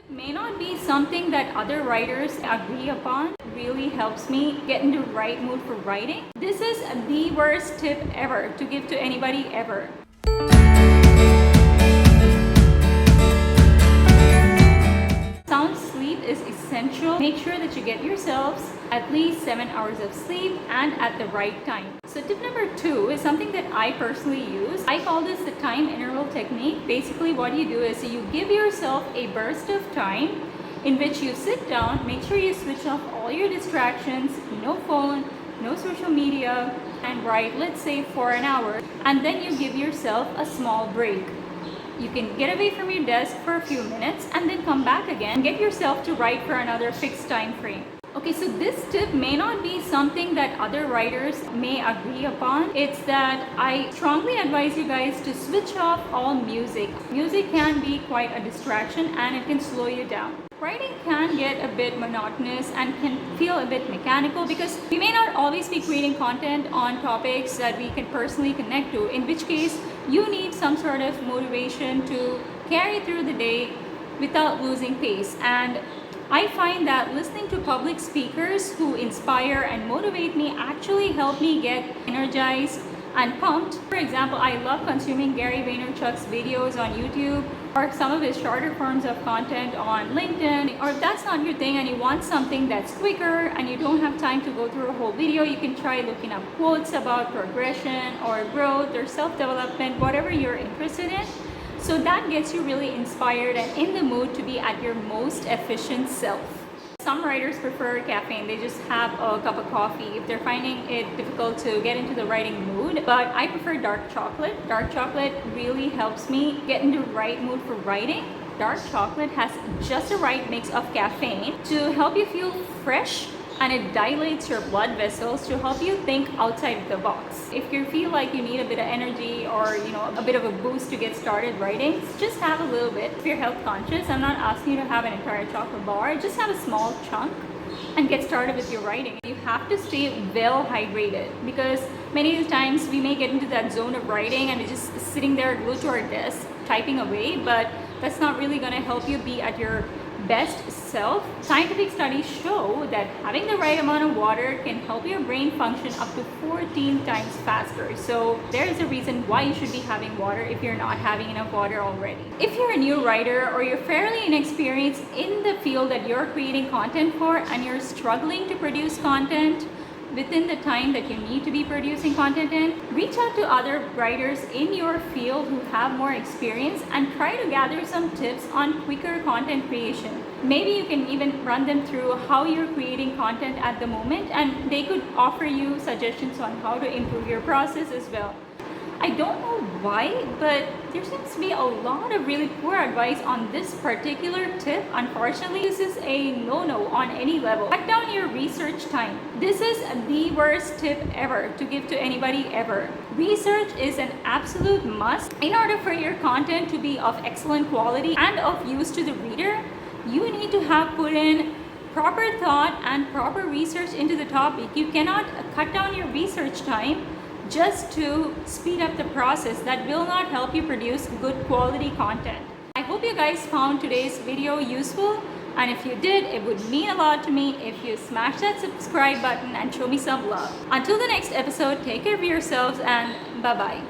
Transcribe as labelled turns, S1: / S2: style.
S1: May not be something that other writers agree upon. Really helps me get in the right mood for writing. This is the worst tip ever to give to anybody ever. Sound sleep is essential. Make sure that you get yourselves at least 7 hours of sleep and at the right time. So tip number 2 is something that I personally use. I call this the time interval technique. Basically what you do is you give yourself a burst of time in which you sit down, make sure you switch off all your distractions, no phone, no social media, and write, let's say, for an hour, and then you give yourself a small break. You can get away from your desk for a few minutes and then come back again and get yourself to write for another fixed time frame. Okay, so this tip may not be something that other writers may agree upon. It's that I strongly advise you guys to switch off all music. Music can be quite a distraction and it can slow you down. Writing can get a bit monotonous and can feel a bit mechanical because we may not always be creating content on topics that we can personally connect to, in which case you need some sort of motivation to carry through the day without losing pace. And I find that listening to public speakers who inspire and motivate me actually help me get energized and pumped. For example, I love consuming Gary Vaynerchuk's videos on YouTube or some of his shorter forms of content on LinkedIn. Or if that's not your thing and you want something that's quicker and you don't have time to go through a whole video, you can try looking up quotes about progression or growth or self-development, whatever you're interested in. So that gets you really inspired and in the mood to be at your most efficient self. Some writers prefer caffeine. They just have a cup of coffee if they're finding it difficult to get into the writing mood. But I prefer dark chocolate. Dark chocolate really helps me get in the right mood for writing. Dark chocolate has just the right mix of caffeine to help you feel fresh, and it dilates your blood vessels to help you think outside the box. If you feel like you need a bit of energy or a bit of a boost to get started writing, just have a little bit. If you're health conscious, I'm not asking you to have an entire chocolate bar, just have a small chunk and get started with your writing. You have to stay well hydrated because many times we may get into that zone of writing and we're just sitting there glued to our desk typing away, but that's not really going to help you be at your best self. Scientific studies show that having the right amount of water can help your brain function up to 14 times faster. So there is a reason why you should be having water if you're not having enough water already. If you're a new writer or you're fairly inexperienced in the field that you're creating content for and you're struggling to produce content within the time that you need to be producing content in, reach out to other writers in your field who have more experience and try to gather some tips on quicker content creation. Maybe you can even run them through how you're creating content at the moment, and they could offer you suggestions on how to improve your process as well. I don't know why, but there seems to be a lot of really poor advice on this particular tip. Unfortunately, this is a no-no on any level. Cut down your research time. This is the worst tip ever to give to anybody ever. Research is an absolute must. In order for your content to be of excellent quality and of use to the reader, you need to have put in proper thought and proper research into the topic. You cannot cut down your research time just to speed up the process. That will not help you produce good quality content. I hope you guys found today's video useful, and if you did, it would mean a lot to me if you smash that subscribe button and show me some love. Until the next episode, take care of yourselves and bye-bye.